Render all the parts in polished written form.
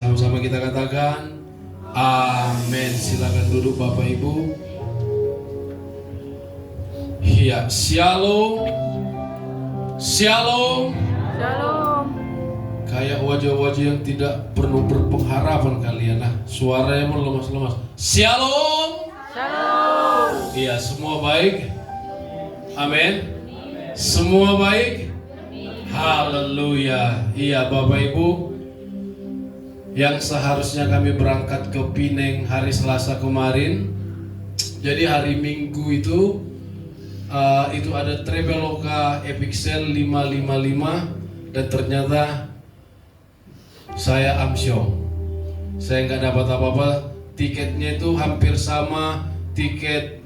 Sama-sama kita katakan amin. Silakan duduk Bapak Ibu. Ya, shalom. Shalom. Shalom. Kayak wajah-wajah yang tidak perlu berpengharapan kalian. Nah, suaranya lemas-lemas. Shalom. Shalom. Iya, semua baik. Amin. Semua baik. Haleluya. Iya, Bapak Ibu, yang seharusnya kami berangkat ke Pineng hari Selasa kemarin. Jadi hari Minggu itu ada Traveloka Epic Sale 555 dan ternyata saya amsyong. Saya nggak dapat apa-apa. Tiketnya itu hampir sama tiket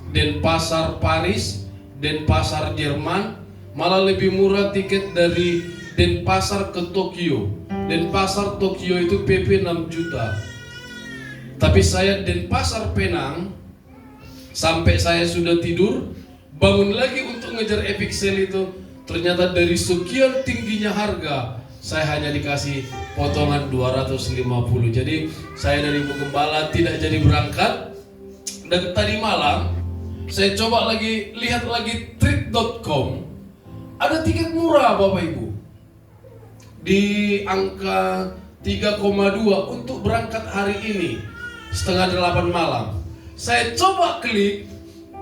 Denpasar Paris, Denpasar Jerman, malah lebih murah tiket dari Denpasar ke Tokyo. Denpasar Tokyo itu PP 6 juta. Tapi saya Denpasar Penang, sampai saya sudah tidur, bangun lagi untuk ngejar Epic Sale itu, ternyata dari sekian tingginya harga, saya hanya dikasih potongan 250. Jadi saya dari Ibu Gembala tidak jadi berangkat. Dan tadi malam saya coba lagi lihat lagi trip.com, ada tiket murah Bapak Ibu, di angka 3,2 untuk berangkat hari ini setengah 8 malam. Saya coba klik,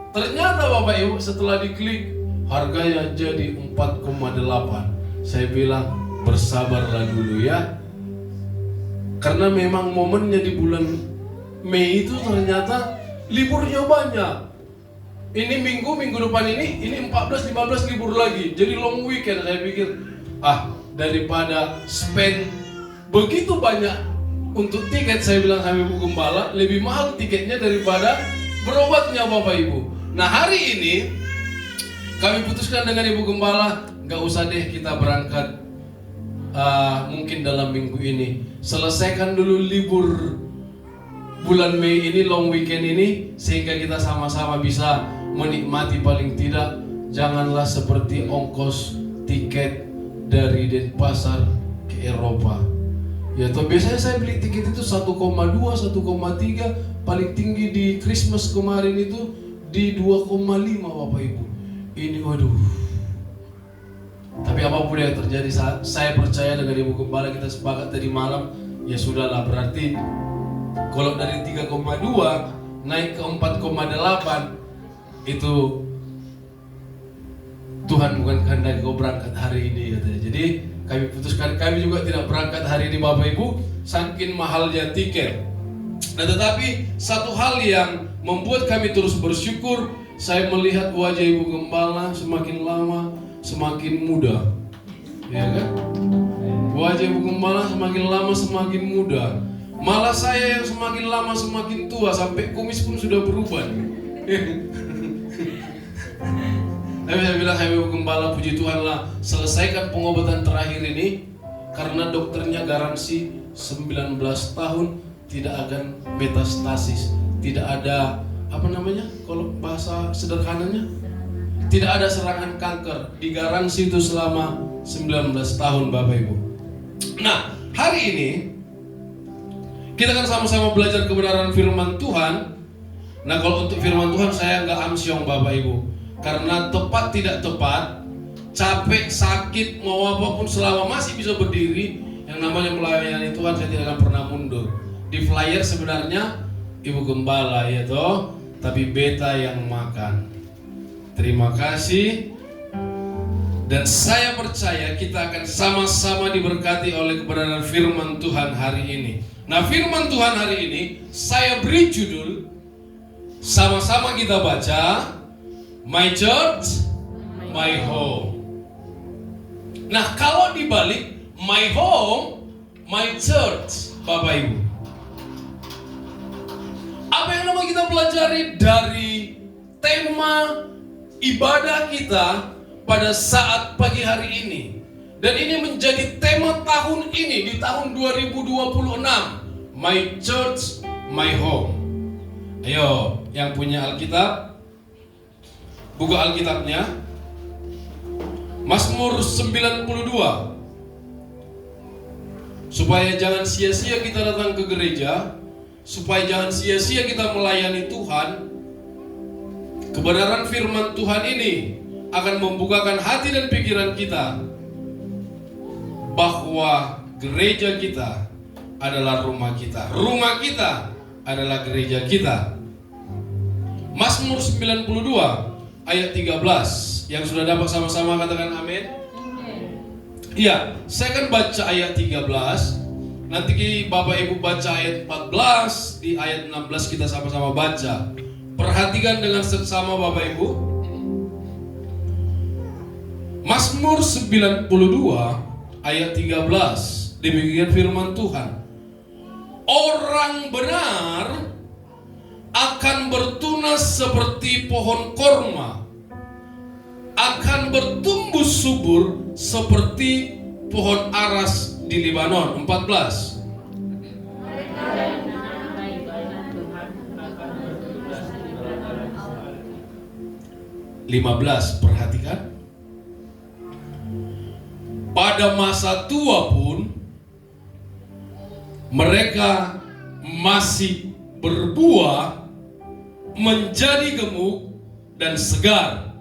ternyata Bapak Ibu setelah diklik harganya jadi 4,8. Saya bilang bersabarlah dulu ya, karena memang momennya di bulan Mei itu ternyata liburnya banyak. Ini minggu depan ini 14-15 libur lagi, jadi long weekend. Saya pikir daripada spend begitu banyak untuk tiket, saya bilang sama Ibu Gembala, lebih mahal tiketnya daripada berobatnya Bapak Ibu. Nah, hari ini kami putuskan dengan Ibu Gembala, gak usah deh kita berangkat mungkin dalam minggu ini. Selesaikan dulu libur bulan Mei ini, long weekend ini, sehingga kita sama-sama bisa menikmati. Paling tidak janganlah seperti ongkos tiket dari Denpasar ke Eropa. Ya, toh biasanya saya beli tiket itu 1,2, 1,3, paling tinggi di Christmas kemarin itu di 2,5 Bapak Ibu. Ini waduh. Tapi apapun yang terjadi, saya percaya dengan Ibu Gembala kita sepakat tadi malam, ya sudahlah, berarti kalau dari 3,2 naik ke 4,8 itu Tuhan bukan kehendak kau berangkat hari ini katanya. Jadi kami putuskan, kami juga tidak berangkat hari ini Bapak Ibu, saking mahalnya tiket. Nah, tetapi satu hal yang membuat kami terus bersyukur, saya melihat wajah Ibu Gembala semakin lama semakin muda, ya kan? Wajah Ibu Gembala semakin lama semakin muda. Malah saya yang semakin lama semakin tua, sampai kumis pun sudah berubah. Tapi saya bilang, hai Ibu Gembala, puji Tuhan lah, selesaikan pengobatan terakhir ini, karena dokternya garansi 19 tahun tidak akan metastasis, tidak ada kalau bahasa sederhananya, tidak ada serangan kanker, digaransi itu selama 19 tahun Bapak Ibu. Nah, hari ini kita kan sama-sama belajar kebenaran firman Tuhan. Nah, kalau untuk firman Tuhan saya nggak amsyong Bapak Ibu, karena tepat tidak tepat, capek, sakit, mau apapun, selama masih bisa berdiri, yang namanya melayani Tuhan saya tidak akan pernah mundur. Di flyer sebenarnya Ibu Gembala ya toh, tapi beta yang makan. Terima kasih. Dan saya percaya kita akan sama-sama diberkati oleh kebenaran firman Tuhan hari ini. Nah, firman Tuhan hari ini saya beri judul, sama-sama kita baca, My Church, My Home. Nah, kalau dibalik, My Home, My Church, Bapak Ibu, apa yang nama kita pelajari dari tema ibadah kita pada saat pagi hari ini? Dan ini menjadi tema tahun ini, di tahun 2026, My Church, My Home. Ayo, yang punya Alkitab, buka Alkitabnya. Mazmur 92. supaya jangan sia-sia kita datang ke gereja, supaya jangan sia-sia kita melayani Tuhan. Kebenaran firman Tuhan ini akan membukakan hati dan pikiran kita bahwa gereja kita adalah rumah kita. Rumah kita adalah gereja kita. Mazmur 92 ayat 13. Yang sudah dapat sama-sama katakan amin. Iya, saya akan baca ayat 13. Nanti Bapak Ibu baca ayat 14. Di ayat 16 kita sama-sama baca. Perhatikan dengan seksama Bapak Ibu. Mazmur 92 ayat 13. Demikian firman Tuhan. Orang benar akan bertunas seperti pohon korma, akan bertumbuh subur seperti pohon aras di Libanon. 14. Perhatikan. Pada masa tua pun mereka masih berbuah, menjadi gemuk dan segar.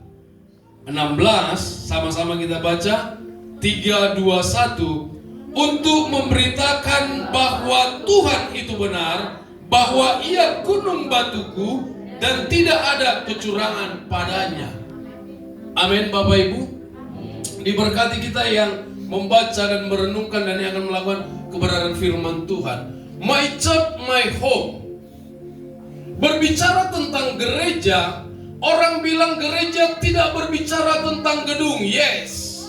16, sama-sama kita baca. 3, 2, 1. Untuk memberitakan bahwa Tuhan itu benar, bahwa Ia gunung batuku dan tidak ada kecurangan padanya. Amin Bapak Ibu. Diberkati kita yang membaca dan merenungkan dan yang akan melakukan kebenaran firman Tuhan. My church, my home. Berbicara tentang gereja, orang bilang gereja tidak berbicara tentang gedung. Yes.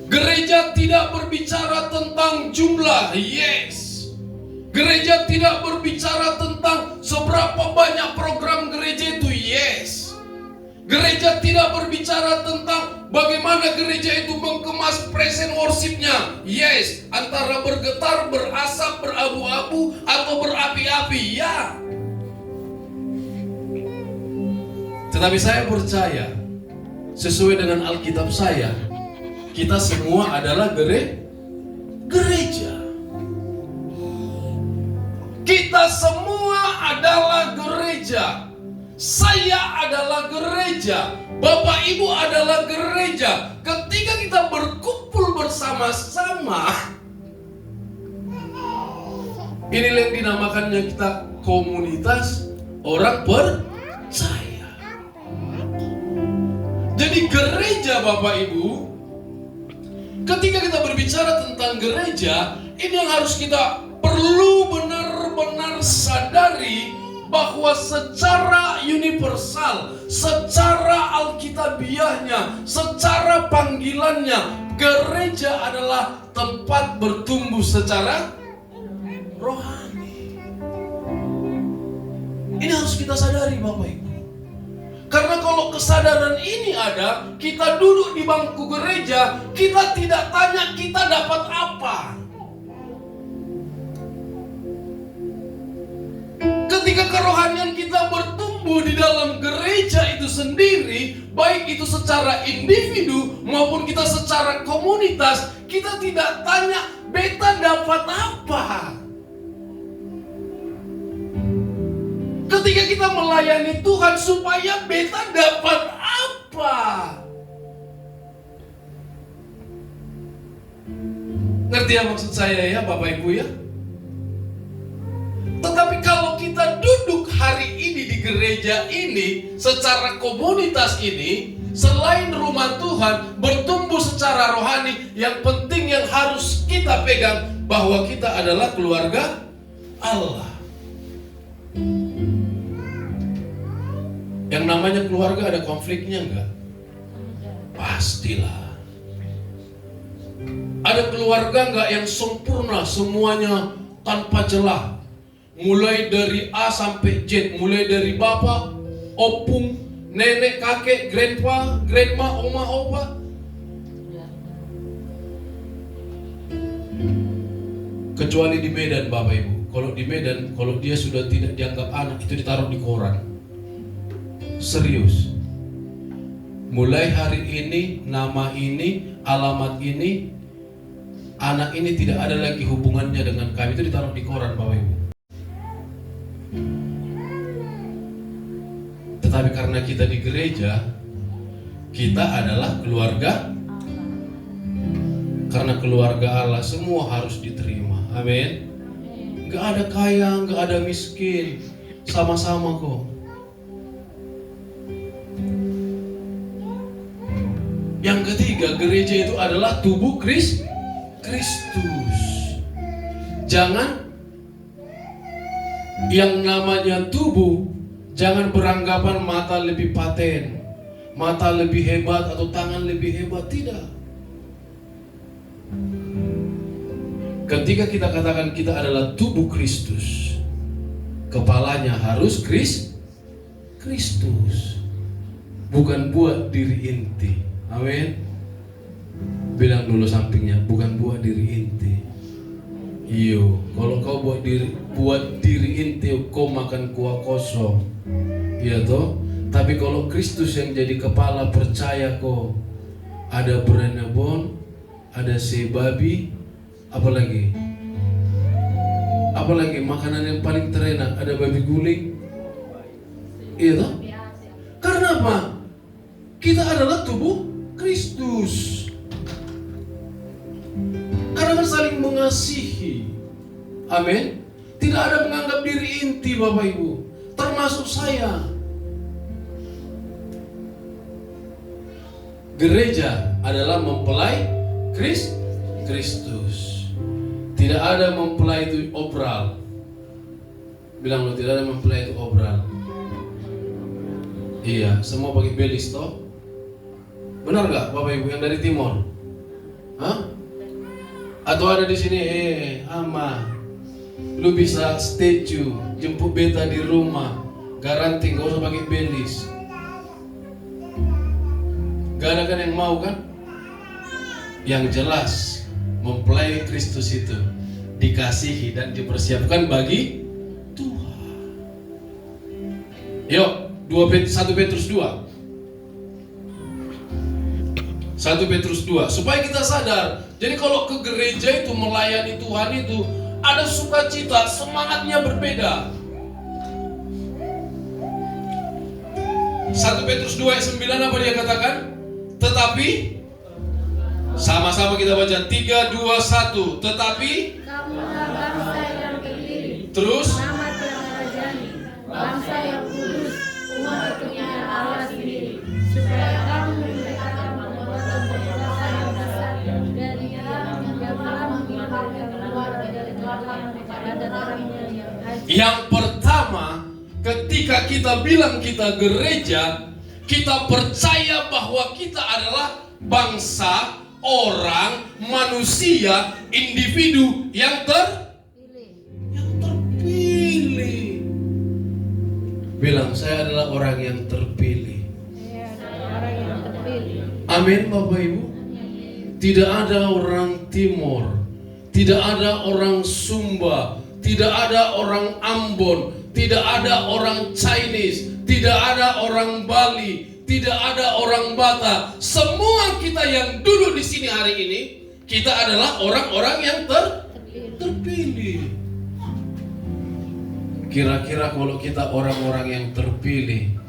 Gereja tidak berbicara tentang jumlah. Yes. Gereja tidak berbicara tentang seberapa banyak program gereja itu. Yes. Gereja tidak berbicara tentang bagaimana gereja itu mengemas present worship-nya. Yes, antara bergetar, berasap, berabu-abu atau berapi-api. Ya. Tetapi saya percaya, sesuai dengan Alkitab saya, kita semua adalah gereja. Kita semua adalah gereja. Saya adalah gereja. Bapak Ibu adalah gereja. Ketika kita berkumpul bersama-sama, inilah yang dinamakannya kita komunitas orang percaya. Jadi gereja Bapak Ibu, ketika kita berbicara tentang gereja, ini yang harus kita perlu benar-benar sadari, bahwa secara universal, secara alkitabiahnya, secara panggilannya, gereja adalah tempat bertumbuh secara rohani. Ini harus kita sadari Bapak Ibu. Karena kalau kesadaran ini ada, kita duduk di bangku gereja, kita tidak tanya kita dapat apa. Ketika kerohanian kita bertumbuh di dalam gereja itu sendiri, baik itu secara individu maupun kita secara komunitas, kita tidak tanya beta dapat apa. Ketika kita melayani Tuhan, supaya beta dapat apa? Ngerti ya maksud saya ya Bapak Ibu ya? Tetapi kalau kita duduk hari ini di gereja ini, secara komunitas ini, selain rumah Tuhan, bertumbuh secara rohani, yang penting yang harus kita pegang, bahwa kita adalah keluarga Allah. Yang namanya keluarga ada konfliknya enggak? Pastilah. Ada keluarga enggak yang sempurna, semuanya tanpa celah? Mulai dari A sampai Z, mulai dari bapak, opung, nenek, kakek, grandpa, grandma, oma, opa. Kecuali di Medan Bapak Ibu. Kalau di Medan, kalau dia sudah tidak dianggap anak, itu ditaruh di koran. Serius. Mulai hari ini, nama ini, alamat ini, anak ini tidak ada lagi hubungannya dengan kami. Itu ditaruh di koran, Bapak Ibu. Tetapi karena kita di gereja, kita adalah keluarga. Karena keluarga Allah semua harus diterima. Amin. Gak ada kaya, gak ada miskin, sama-sama kok. Yang ketiga, gereja itu adalah tubuh Kristus. Jangan yang namanya tubuh, jangan beranggapan mata lebih paten, mata lebih hebat atau tangan lebih hebat. Tidak. Ketika kita katakan kita adalah tubuh Kristus, kepalanya harus Kristus, bukan buat diri inti. Amin. Bilang dulu sampingnya, bukan buat diri inti. Iyo, kalau kau buat diri inti, kau makan kuah kosong. Iya toh? Tapi kalau Kristus yang jadi kepala, percaya kok. Ada berenebon, ada sebabi, apalagi makanan yang paling terenak, ada babi guling. Iya toh? Karena apa? Kita adalah tubuh Kristus. Karena saling mengasihi. Amin. Tidak ada menganggap diri inti, Bapak Ibu, termasuk saya. Gereja adalah mempelai Kristus. Tidak ada mempelai itu obral. Bilang lo, tidak ada mempelai itu obral. Iya, semua pakai belis toh. Benar gak Bapak Ibu yang dari timur? Hah? Atau ada di sini, ama, lu bisa statue, jemput beta di rumah, garanti gak usah pakai belis. Gak ada kan yang mau kan? Yang jelas mempelai Kristus itu dikasihi dan dipersiapkan bagi Tuhan. Yuk, 1 Petrus 2. 1 Petrus 2, supaya kita sadar. Jadi kalau ke gereja itu melayani Tuhan itu ada sukacita, semangatnya berbeda. 1 Petrus 2 ayat 9 apa dia katakan? Tetapi sama-sama kita baca 3, 2, 1. Tetapi Kamulah bangsa yang terpilih, terus umat yang merajani, bangsa yang kudus, umat kepunyaan Allah sendiri, supaya kamu mendekatkan perbuatan yang dasar dari yang telah mengibarkan keluarga dari belakang pada terangnya yang haji. yang pertama, ketika kita bilang kita gereja, kita percaya bahwa kita adalah bangsa, orang, manusia, individu yang terpilih. Bilang, saya adalah orang yang terpilih. Orang yang terpilih. Amin, Bapak Ibu. Tidak ada orang Timur, tidak ada orang Sumba, tidak ada orang Ambon, tidak ada orang Chinese, tidak ada orang Bali, tidak ada orang Batak. Semua kita yang duduk di sini hari ini, kita adalah orang-orang yang terpilih. Kira-kira kalau kita orang-orang yang terpilih,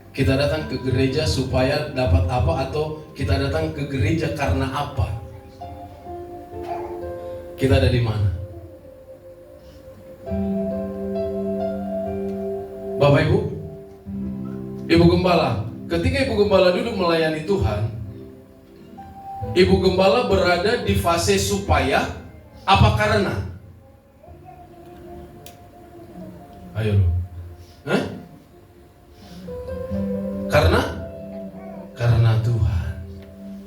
kita datang ke gereja supaya dapat apa, atau kita datang ke gereja karena apa? Kita ada di mana? Bapak Ibu, Ibu Gembala, ketika Ibu Gembala duduk melayani Tuhan, Ibu Gembala berada di fase supaya apa karena? Ayo loh. Hah? Karena Tuhan.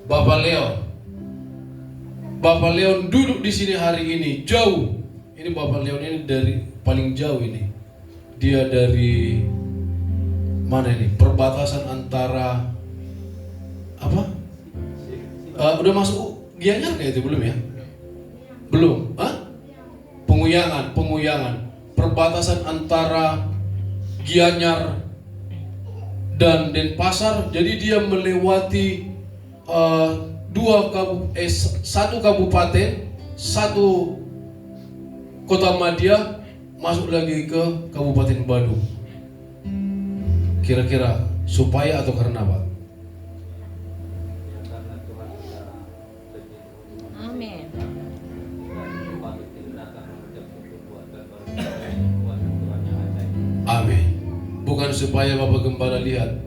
Bapak Leon duduk di sini hari ini jauh. Ini Bapak Leon ini dari paling jauh ini. Dia dari mana ini? Perbatasan antara apa? Udah masuk Gianyar kayak itu belum ya? Belum? Hah? Penguyangan. Perbatasan antara Gianyar dan Denpasar. Jadi dia melewati satu kabupaten, satu kota madya, masuk lagi ke Kabupaten Badung. Kira-kira supaya atau karena apa? Amin. Amin. Bukan supaya Bapak Gembala lihat.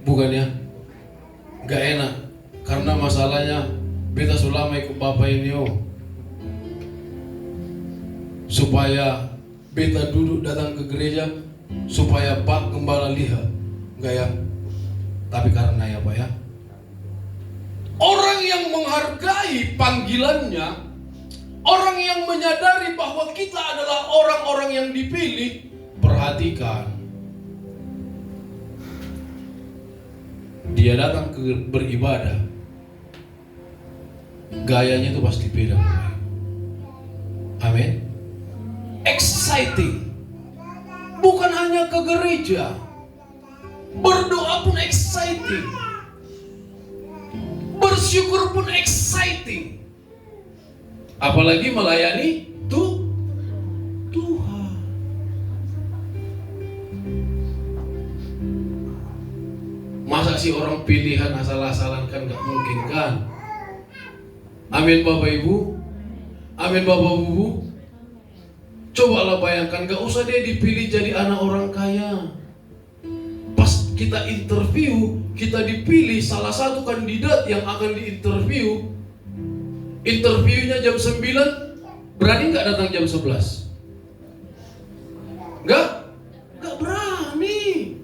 Bukannya gak enak. Karena masalahnya beta sulama ikut Bapak ini supaya beta duduk datang ke gereja, supaya Pak Gembala lihat. Enggak ya? Tapi karena ya Pak ya, orang yang menghargai panggilannya, orang yang menyadari bahwa kita adalah orang-orang yang dipilih. Perhatikan, dia datang ke beribadah, gayanya itu pasti beda. Amin. Exciting. Bukan hanya ke gereja, berdoa pun exciting, bersyukur pun exciting, apalagi melayani Tuhan. Masa sih orang pilihan asal-asalan, kan gak mungkin kan? Amin Bapak Ibu. Amin Bapak Ibu. Cobalah bayangkan, gak usah dia dipilih jadi anak orang kaya. Pas kita interview, kita dipilih salah satu kandidat yang akan diinterview. Interviewnya jam 9, berani gak datang jam 11? Gak berani.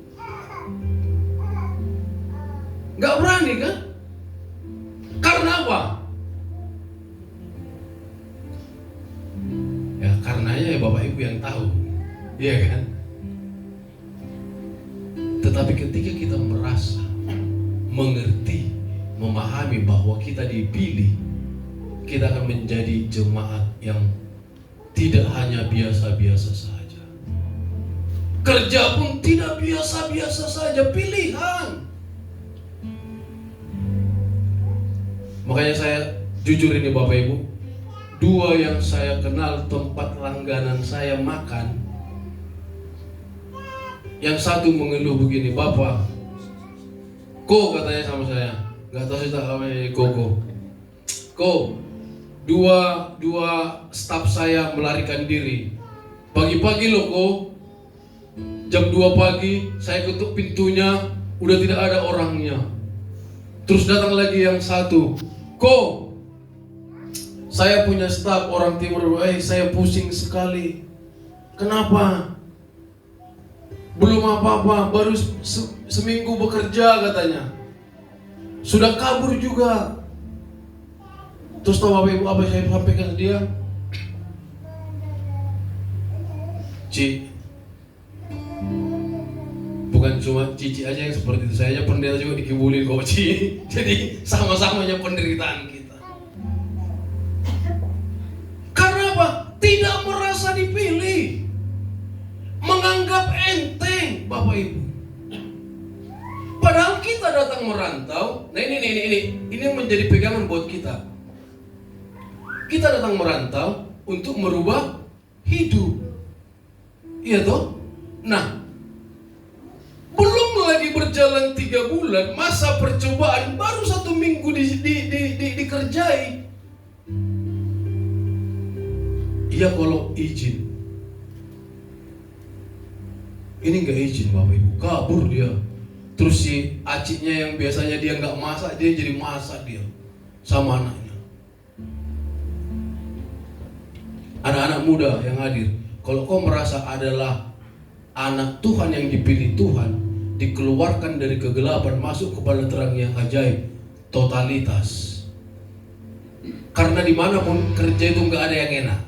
Gak berani kan? Karena apa? Ya karenanya ya Bapak Ibu yang tahu, iya kan? Tetapi ketika kita merasa, mengerti, memahami bahwa kita dipilih, kita akan menjadi jemaat yang tidak hanya biasa-biasa saja. Kerja pun tidak biasa-biasa saja, pilihan. Makanya saya jujur ini Bapak Ibu, dua yang saya kenal tempat langganan saya makan, yang satu mengeluh begini, Bapak, katanya sama saya, nggak tahu sih tak namanya Koko, dua staf saya melarikan diri, pagi-pagi loh jam 2 pagi saya ketuk pintunya, udah tidak ada orangnya, terus datang lagi yang satu, saya punya staf orang timur, saya pusing sekali. Kenapa? Belum apa-apa, baru seminggu bekerja katanya. Sudah kabur juga. Terus tahu Bapak Ibu apa saya sampaikan ke dia? Ci, bukan cuma Cici aja yang seperti itu, saya aja pendeta juga dikibulin kok Ci. Jadi sama-samanya penderitaan kita. Karena apa? Tidak merasa dipilih, menganggap enteng Bapak Ibu. Padahal kita datang merantau. Nah ini yang menjadi pegangan buat kita. Kita datang merantau untuk merubah hidup. Iya toh? Nah, belum lagi berjalan 3 bulan, masa percobaan baru 1 minggu dikerjai. Iya kalau izin. Ini nggak izin Bapak Ibu, kabur dia. Terus si aciknya yang biasanya dia nggak masak, dia jadi masak dia sama anaknya. Anak-anak muda yang hadir, kalau kau merasa adalah anak Tuhan yang dipilih Tuhan, dikeluarkan dari kegelapan masuk kepada terang yang ajaib, totalitas. Karena dimanapun kerja itu nggak ada yang enak.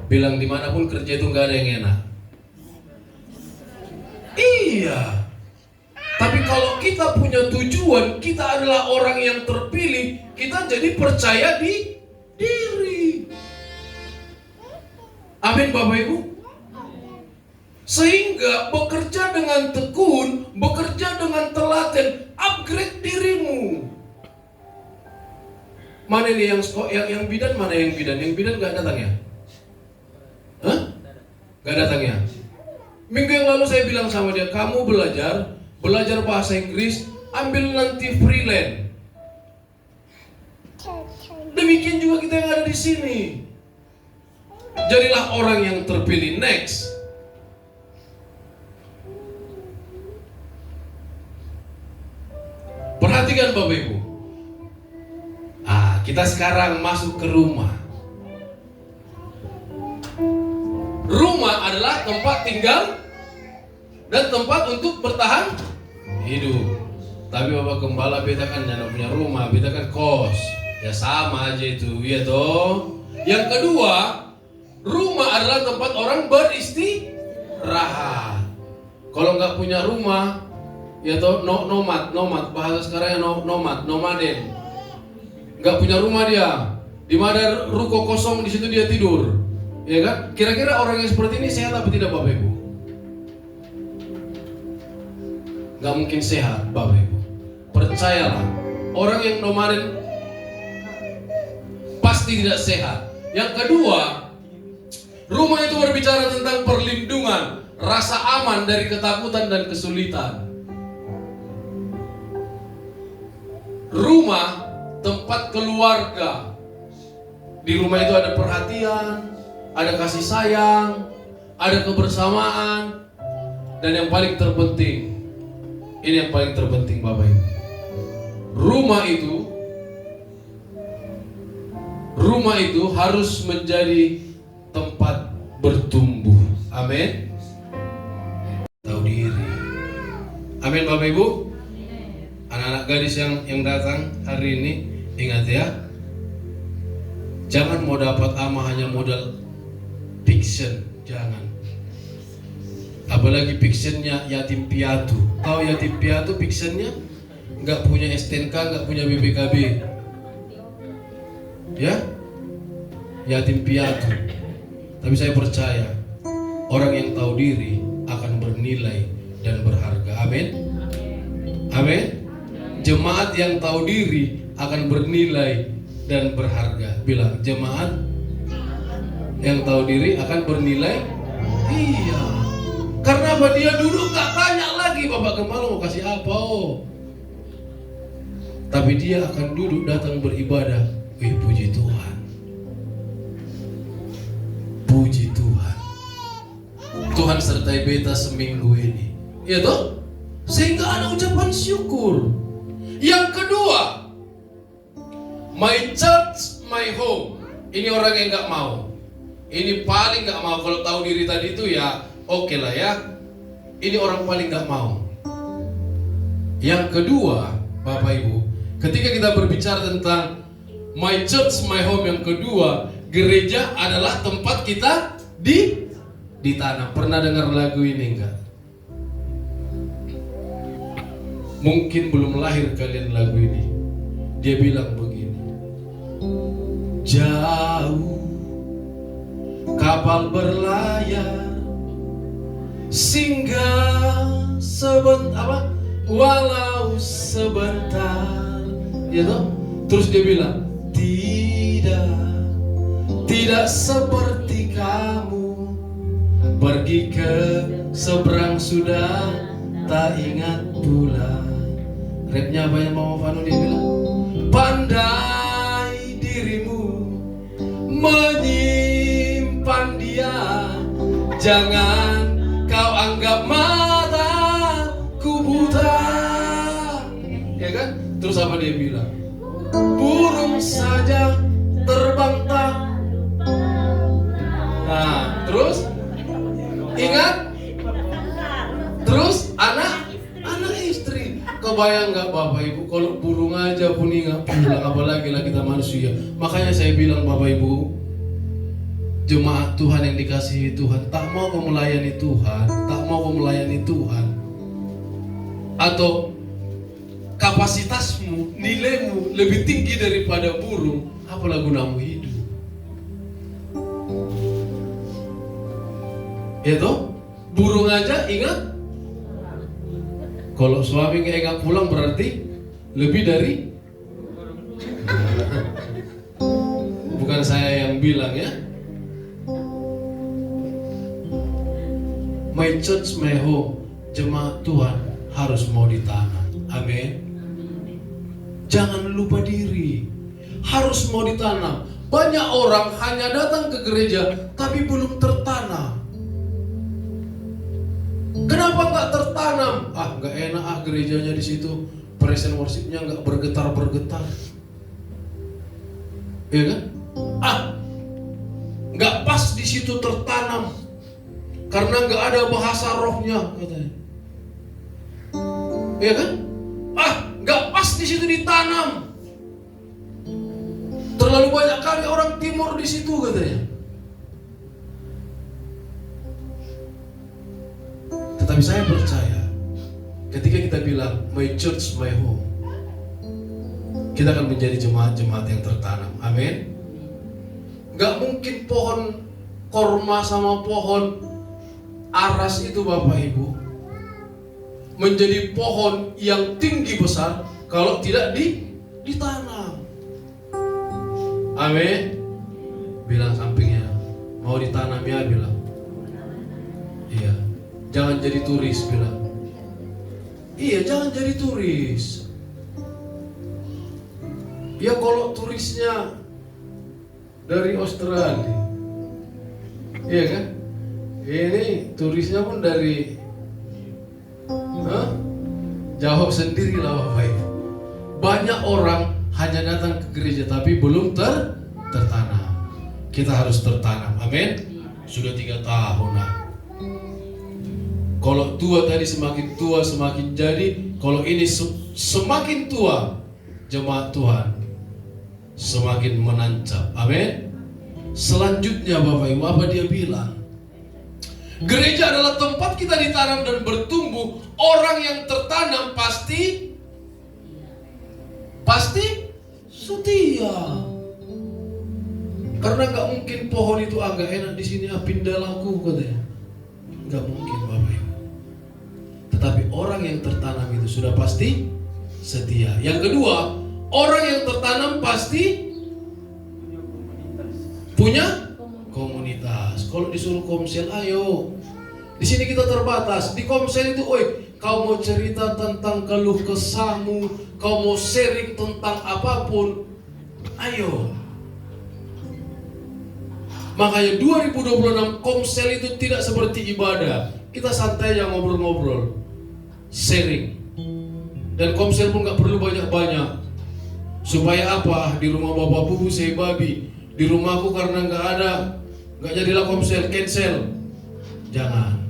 Bilang dimanapun kerja itu nggak ada yang enak. Iya. Tapi kalau kita punya tujuan, kita adalah orang yang terpilih, kita jadi percaya diri. Amin Bapak Ibu. Sehingga bekerja dengan tekun, bekerja dengan telaten, upgrade dirimu. Mana ini yang bidan, mana yang bidan? Yang bidan gak datang ya? Hah? Gak datang ya? Minggu yang lalu saya bilang sama dia, kamu belajar bahasa Inggris, ambil nanti freelance. Demikian juga kita yang ada di sini. Jadilah orang yang terpilih. Next. Perhatikan Bapak Ibu. Kita sekarang masuk ke rumah. Rumah adalah tempat tinggal dan tempat untuk bertahan hidup. Tapi Bapak Gembala, beta kan jangan punya rumah, beta kan kos. Ya sama aja itu, ya toh. Yang kedua, rumah adalah tempat orang beristirahat. Kalau nggak punya rumah, ya toh nomad, bahasa sekarang nomaden. Nggak punya rumah dia, di mana ruko kosong di situ dia tidur, ya kan? Kira-kira orang yang seperti ini sehat apa tidak, Bapak Ibu? Nggak mungkin sehat, Bapak Ibu. Percayalah, orang yang nomaden pasti tidak sehat. Yang kedua, rumah itu berbicara tentang perlindungan, rasa aman dari ketakutan dan kesulitan. Rumah tempat keluarga. Di rumah itu ada perhatian, ada kasih sayang, ada kebersamaan, dan yang paling terpenting, ini yang paling terpenting Bapak Ibu. Rumah itu harus menjadi tempat bertumbuh. Amin. Tahu diri. Amin Bapak Ibu. Anak-anak gadis yang datang hari ini, ingat ya, jangan mau dapat ama hanya modal fiction, jangan. Apalagi fictionnya yatim piatu. Tahu yatim piatu fictionnya? Nggak punya STNK, nggak punya BPKB. Ya, yatim piatu. Tapi saya percaya orang yang tahu diri akan bernilai dan berharga. Amin. Amin. Jemaat yang tahu diri akan bernilai dan berharga. Bilang, jemaat yang tahu diri akan bernilai. Iya. Karena apa? Dia duduk gak tanya lagi Bapak Gembala mau kasih apa. Tapi dia akan duduk datang beribadah. Puji Tuhan. Puji Tuhan. Tuhan sertai beta seminggu ini. Iya toh? Sehingga ada ucapan syukur. Yang kedua, my church, my home. Ini orang yang gak mau. Ini paling gak mau. Kalau tahu diri tadi itu ya oke lah ya. Ini orang paling gak mau. Yang kedua, Bapak Ibu, ketika kita berbicara tentang my church, my home, yang kedua, gereja adalah tempat kita ditanam. Pernah dengar lagu ini enggak? Mungkin belum lahir kalian lagu ini. Dia bilang begini, jauh kapal berlayar, singgah walau sebentar, ya toh? Terus dia bilang, tidak seperti kamu pergi ke seberang sudah tak ingat pula. Rapnya apa yang Mama Vano dia bilang? Pandai dirimu menyimpan dia, jangan kau anggap mataku buta. Ya kan? Terus apa dia bilang? Burung saja terbang tak. Nah, terus ingat? Terus anak istri. Kebayang nggak Bapak Ibu kalau burung aja pun ingat pulang, apalagi lah kita manusia. Makanya saya bilang Bapak Ibu, jemaat Tuhan yang dikasihi Tuhan, tak mau kau melayani Tuhan, tak mau kau melayani Tuhan, atau kapasitasmu, nilaimu lebih tinggi daripada burung, apalah gunamu hidup? Ya toh? Burung aja ingat. Kalau suami nggak ingat pulang berarti lebih dari. Bukan saya yang bilang ya. My church, my home. Jemaat Tuhan harus mau ditanam. Amin. Jangan lupa diri. Harus mau ditanam. Banyak orang hanya datang ke gereja tapi belum tertanam. Kenapa nggak tertanam? Nggak enak gerejanya di situ. Praise and worship-nya nggak bergetar-bergetar. Iya kan? Nggak pas di situ tertanam. Karena nggak ada bahasa rohnya, katanya. Iya kan? Nggak pas di situ ditanam. Terlalu banyak kali orang timur di situ, katanya. Tetapi saya percaya, ketika kita bilang my church, my home, kita akan menjadi jemaat-jemaat yang tertanam. Amin. Gak mungkin pohon korma sama pohon aras itu Bapak Ibu menjadi pohon yang tinggi besar kalau tidak ditanam. Amin. Bilang sampingnya, mau ditanam ya, bilang. Iya. Jangan jadi turis, bilang. Iya, jangan jadi turis. Ya kalau turisnya dari Australia, iya kan? Ini turisnya pun dari jawab sendirilah Bapak Ibu. Banyak orang hanya datang ke gereja tapi belum tertanam. Kita harus tertanam. Amin. Sudah 3 tahun. Kalau tua tadi semakin tua semakin jadi. Kalau ini semakin tua, jemaat Tuhan semakin menancap. Amin. Selanjutnya Bapak Ibu, apa dia bilang? Gereja adalah tempat kita ditanam dan bertumbuh. Orang yang tertanam pasti setia. Karena nggak mungkin pohon itu agak enak di sini, pindah laku, katanya. Nggak mungkin Bapak Ibu. Tetapi orang yang tertanam itu sudah pasti setia. Yang kedua, orang yang tertanam pasti punya komunitas. Kalau disuruh komsel, ayo. Di sini kita terbatas. Di komsel itu, kau mau cerita tentang keluh kesahmu, kau mau sharing tentang apapun, ayo. Makanya 2026 komsel itu tidak seperti ibadah. Kita santai aja ngobrol-ngobrol, sharing. Dan komsel pun gak perlu banyak-banyak. Supaya apa? Di rumah bapak bubu saya babi. Di rumahku karena gak jadilah komsel, cancel. Jangan.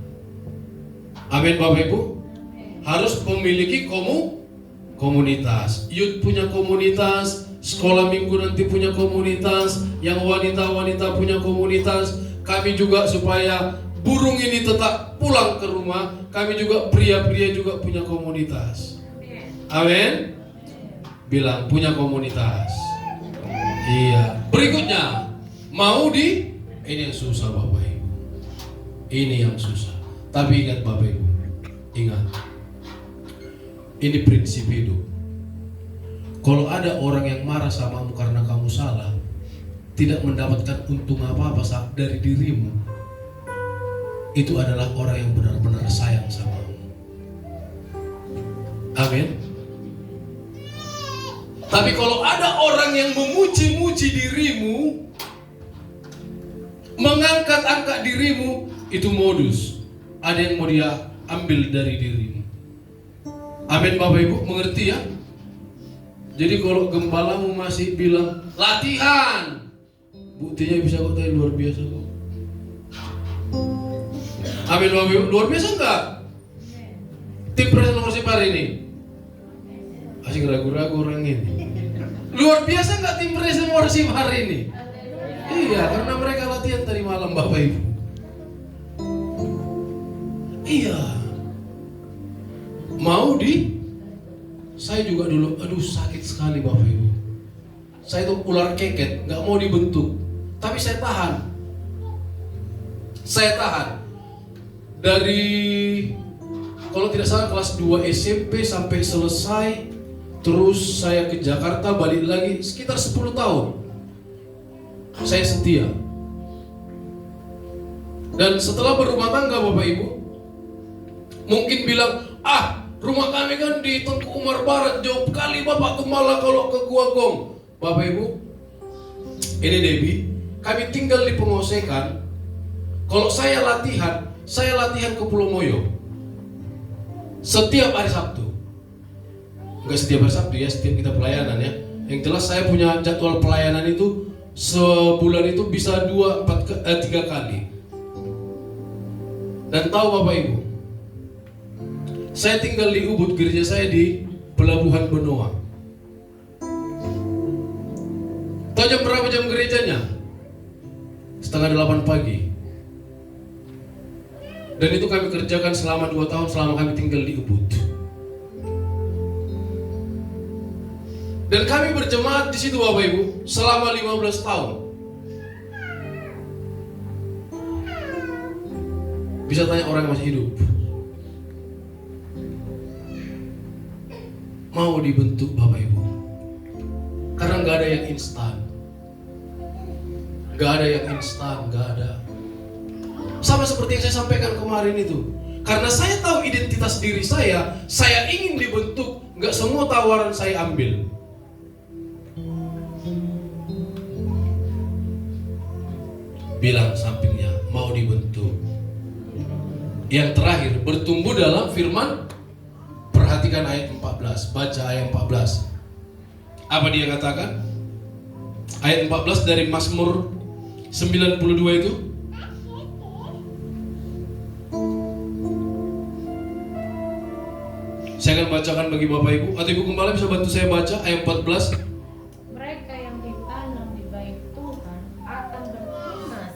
Amin Bapak Ibu. Harus memiliki komunitas. Youth punya komunitas. Sekolah minggu nanti punya komunitas. Yang wanita-wanita punya komunitas. Kami juga supaya burung ini tetap pulang ke rumah. Kami juga pria-pria juga punya komunitas. Amin. Bilang punya komunitas. Iya. Berikutnya, ini yang susah Bapak Ibu. Ini yang susah. Tapi ingat Bapak Ibu, ingat. Ini prinsip hidup. Kalau ada orang yang marah samamu karena kamu salah, tidak mendapatkan untung apa-apa dari dirimu, itu adalah orang yang benar-benar sayang samamu. Amin. Tapi kalau ada orang yang memuji-muji dirimu, mengangkat-angkat dirimu, itu modus. Ada yang mau dia ambil dari dirimu. Amin Bapak Ibu, mengerti ya? Jadi kalau gembalamu masih bilang latihan, buktinya bisa kok tadi luar biasa kok. Amin Bapak Ibu, luar biasa enggak? Tim Praise and Worship hari ini? Asik ragu-ragu orang ini. Luar biasa enggak tim Praise and Worship hari ini? Iya, karena mereka latihan tadi malam Bapak Ibu. Iya. Saya juga dulu, sakit sekali Bapak Ibu. Saya itu ular keket, nggak mau dibentuk, tapi saya tahan. Dari kalau tidak salah kelas 2 SMP sampai selesai, terus saya ke Jakarta, balik lagi sekitar 10 tahun. Saya setia. Dan setelah berumah tangga Bapak Ibu, mungkin bilang, rumah kami kan di Tengku Umar Barat, jauh kali Bapak Gembala kalau ke Gua Gong. Bapak Ibu, ini Debbie, kami tinggal di Pengosekan. Kalau saya latihan ke Pulau Moyo setiap hari Sabtu. Enggak setiap hari Sabtu ya, setiap kita pelayanan ya. Yang jelas saya punya jadwal pelayanan itu sebulan itu bisa 3 kali. Dan tahu Bapak Ibu, saya tinggal di Ubud, gereja saya di Pelabuhan Benoa. Tahu jam berapa jam gerejanya? 7:30 pagi. Dan itu kami kerjakan selama 2 tahun selama kami tinggal di Ubud. Dan kami berjemaat di situ Bapak Ibu selama 15 tahun. Bisa tanya orang yang masih hidup, mau dibentuk Bapak Ibu. Karena nggak ada yang instan, nggak ada. Sama seperti yang saya sampaikan kemarin itu. Karena saya tahu identitas diri saya ingin dibentuk. Nggak semua tawaran saya ambil. Bilang sampingnya, mau dibentuk. Yang terakhir, bertumbuh dalam firman. Perhatikan ayat 14, baca ayat 14. Apa dia katakan? Ayat 14 dari Mazmur 92 itu. Saya akan bacakan bagi Bapak Ibu. Atau Ibu Gembala bisa bantu saya baca ayat 14. Mereka yang ditanam di bait Tuhan akan bertunas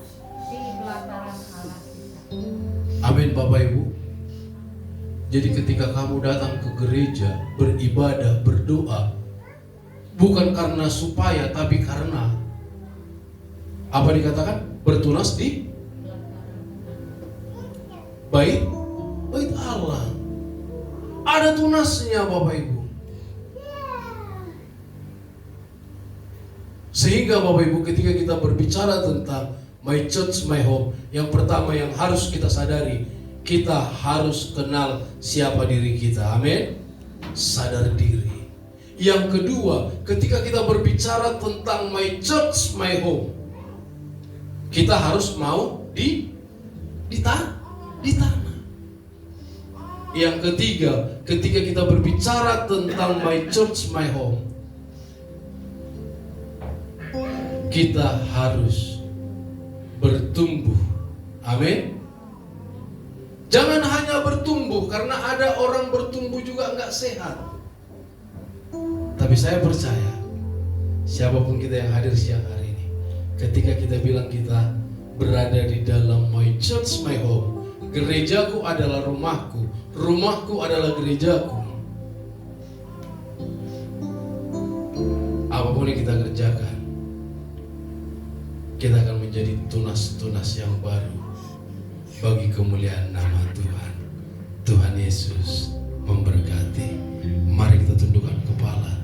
di pelataran Allah kita. Amin Bapak Ibu. Jadi ketika kamu datang ke gereja, beribadah, berdoa, bukan karena supaya, tapi karena apa dikatakan? Bertunas di bait Allah. Ada tunasnya Bapak Ibu. Sehingga Bapak Ibu ketika kita berbicara tentang my church, my home, yang pertama yang harus kita sadari, kita harus kenal siapa diri kita. Amin. Sadar diri. Yang kedua, ketika kita berbicara tentang my church, my home, kita harus mau di tanah. Yang ketiga, ketika kita berbicara tentang my church, my home, kita harus bertumbuh. Amin. Jangan hanya bertumbuh, karena ada orang bertumbuh juga nggak sehat. Tapi saya percaya, siapapun kita yang hadir siang hari ini, ketika kita bilang kita berada di dalam my church, my home, gerejaku adalah rumahku, rumahku adalah gerejaku. Apapun yang kita kerjakan, kita akan menjadi tunas-tunas yang baru bagi kemuliaan nama Tuhan. Tuhan Yesus memberkati. Mari kita tundukkan kepala.